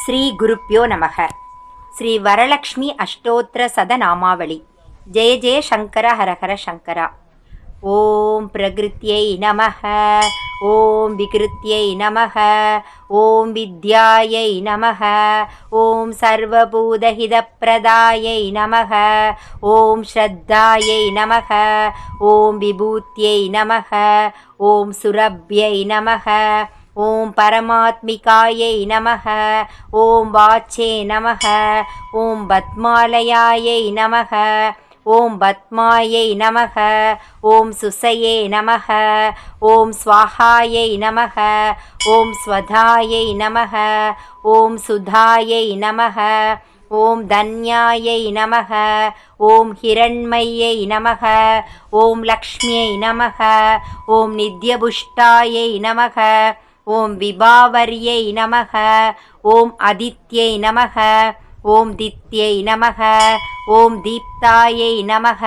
ஸ்ரீ குருப்யோ நமக. ஸ்ரீ வரலக்ஷ்மி அஷ்டோத்திர சதநாமாவளி. ஜெய ஜெய சங்கர ஹரஹர சங்கரா. ஓம் பிரகிருத்யை நமக. ஓம் விகிருத்யை நமக. ஓம் வித்யாயை நமக. ஓம் சர்வபூதஹிதப்பிரதாயை நமக. ஓம் ஸ்ரத்தாயை நமக. ஓம் விபூத்யை நமக. ஓம் சுரப்யை நமக. ஓம் பரமாத்மிகாயை நமக. ஓம் வாச்சே நமக. ஓம் பத்மாலயாயை நமக. ஓம் பத்மாயை நமக. ஓம் சுசையே நமக. ஓம் ஸ்வாஹாயை நமக. ஓம் ஸ்வதாயை நமக. ஓம் சுதாயை நமக. ஓம் தன்யாயை நமக. ஓம் ஹிரண்மையை நமக. ஓம் லக்ஷ்மியை நமக. ஓம் நித்யபுஷ்டாயை நமக. ஓம் விபாவர்யை நமக. ஓம் அதித்யை நமக. ஓம் தித்யை நமக. ஓம் தீப்தாயை நமக.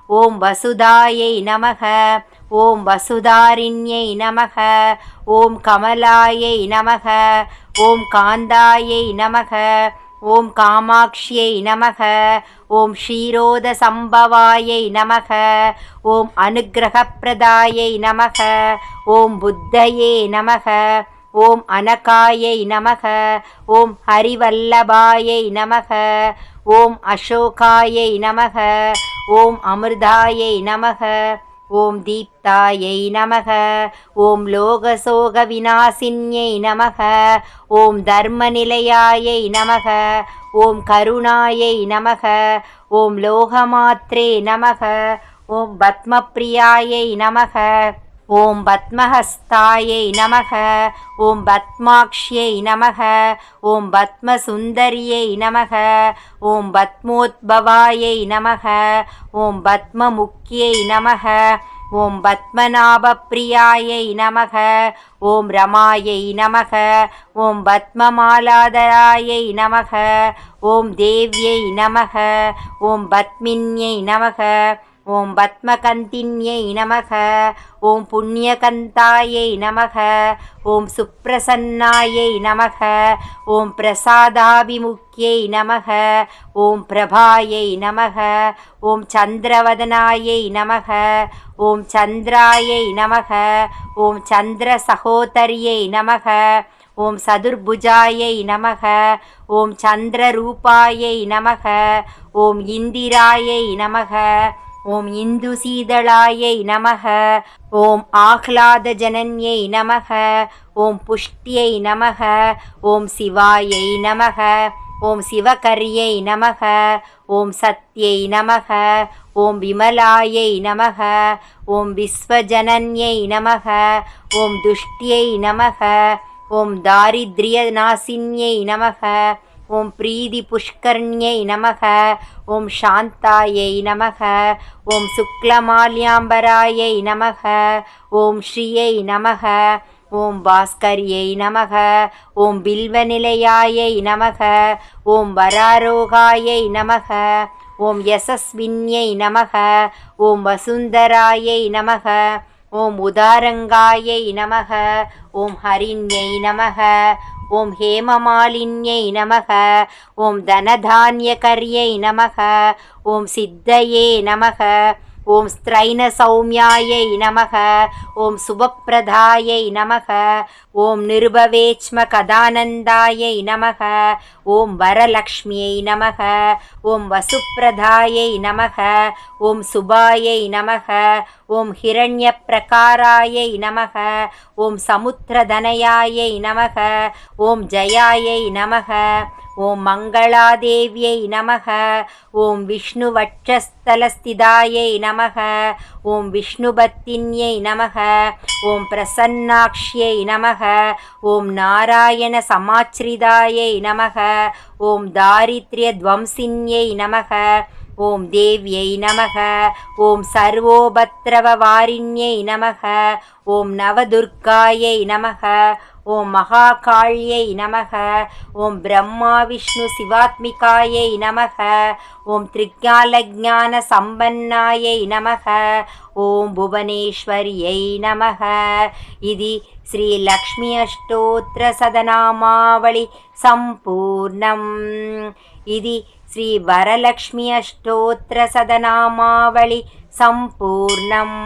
ஓம் வசுதாயை நமக. ஓம் வசுதாரிண்யை நமக. ஓம் கமலாயை நமக. ஓம் காந்தாயை நமக. ஓம் காமாக்ஷ்யை நமக. ஓம் க்ஷீரோத சம்பவாயை நமக. ஓம் அனுக்கிரகப்பிரதாயை நமக. ஓம் புத்தயே நமக. ஓம் அனகாயை நமக. ஓம் ஹரிவல்லபாயை நமக. ஓம் அசோகாயை நமக. ஓம் அமிர்தாயை நமக. ஓம் தீப்தாயை நமக. ஓம் லோகசோக விநாசின்யை நமக. ஓம் தர்மநிலையாயை நமக. ஓம் கருணாயை நமக. ஓம் லோகமாத்ரே நமக. ஓம் பத்மப்ரியாயை நமக. ஓம் பத்மஹஸ்தாயை நமக. ஓம் பத்மாக்ஷ்யை நமக. ஓம் பத்மசுந்தரியை நமக. ஓம் பத்மோத்பவாயை நமக. ஓம் பத்மமுக்யை நமக. ஓம் பத்மநாபப்பிரியாயை நமக. ஓம் ரமாயை நமக. ஓம் பத்மமாலாதராயை நமக. ஓம் தேவ்யை நமக. ஓம் பத்மின்யை நமக. ஓம் பத்மகந்தின்யை நமக. ஓம் புண்ணியகந்தாயை நமக. ஓம் சுப்ரசன்னாயை நமக. ஓம் பிரசாதாபிமுக்யை நமக. ஓம் பிரபாயை நமக. ஓம் சந்திரவதனாயை நமக. ஓம் சந்திராயை நமக. ஓம் சந்திர சகோதரியை நமக. ஓம் சதுர்புஜாயை நமக. ஓம் சந்திரரூபாயை நமக. ஓம் இந்திராயை நமக. ஓம் இந்து சீதளாயை நமக. ஓம் ஆஹ்லாதஜனன்யை நமக. ஓம் புஷ்டியை நமக. ஓம் சிவாயை நமக. ஓம் சிவகர்யை நமக. ஓம் சத்யை நமக. ஓம் விமலாயை நமக. ஓம் விஸ்வஜனன்யை நமக. ஓம் துஷ்டியை நமக. ஓம் தாரித்ரியநாசின்யை நமக. ஓம் பிரீதி புஷ்கர்ணியை நமக. ஓம் சாந்தாயை நமக. ஓம் சுக்லமால்யாம்பராயை நமக. ஓம் ஸ்ரீயை நமக. ஓம் பாஸ்கரியை நமக. ஓம் பில்வநிலையாயை நமக. ஓம் வராரோகாயை நமக. ஓம் யசஸ்வின்யை நமக. ஓம் வசுந்தராயை நமக. ஓம் உதாரங்காயை நமக. ஓம் ஹரிண்யை நமக. ஓம் ஹேமமாலின்யை நமக. ஓம் தனதான்யகர்யை நமக. ஓம் சித்தயே நமக. ஓம் ஸ்திரைன சௌமியாயை நமக. ஓம் சுபப்பிரதாயை நமக. ஓம் நிருபவேச்ம கதானந்தாயை நமக. ஓம் வரலக்ஷ்மியை நமக. ஓம் வசுப்பிரதாயை நமக. ஓம் சுபாயை நமக. ஓம் ஹிரண்ய பிரகாராயை நமக. ஓம் சமுத்திரதனயாயை நமக. ஓம் ஜயாயை நமக. ஓம் மங்களாதேவியை நமக. ஓம் விஷ்ணுவட்சஸ்தலஸ்திதாயை நமக. ஓம் விஷ்ணுபத்தின்யை நமக. ஓம் பிரசன்னாக்ஷ்யை நமக. ஓம் நாராயண சமாச்ரிதாயை நமக. ஓம் தாரித்ர்யத்வம்சின்யை நமக. ஓம் தேவ்யை நமக. ஓம் சர்வோபத்ரவவாரிண்யை நமக. ஓம் நவதுர்காயை நமக. ஓம் மகாகாள்யை நமக. ஓம் பிரம்மா விஷ்ணு சிவாத்மிகாயை நமக. ஓம் திரிகாலஜான சம்பன்னாயை நமக. ஓம் புவனேஸ்வரியை நமக. இது ஸ்ரீ லக்ஷ்மி அஷ்டோத்திர சதநாமாவளி சம்பூர்ணம். இது ஸ்ரீ வரலக்ஷ்மி அஷ்டோத்திர சதநாமாவளி சம்பூர்ணம்.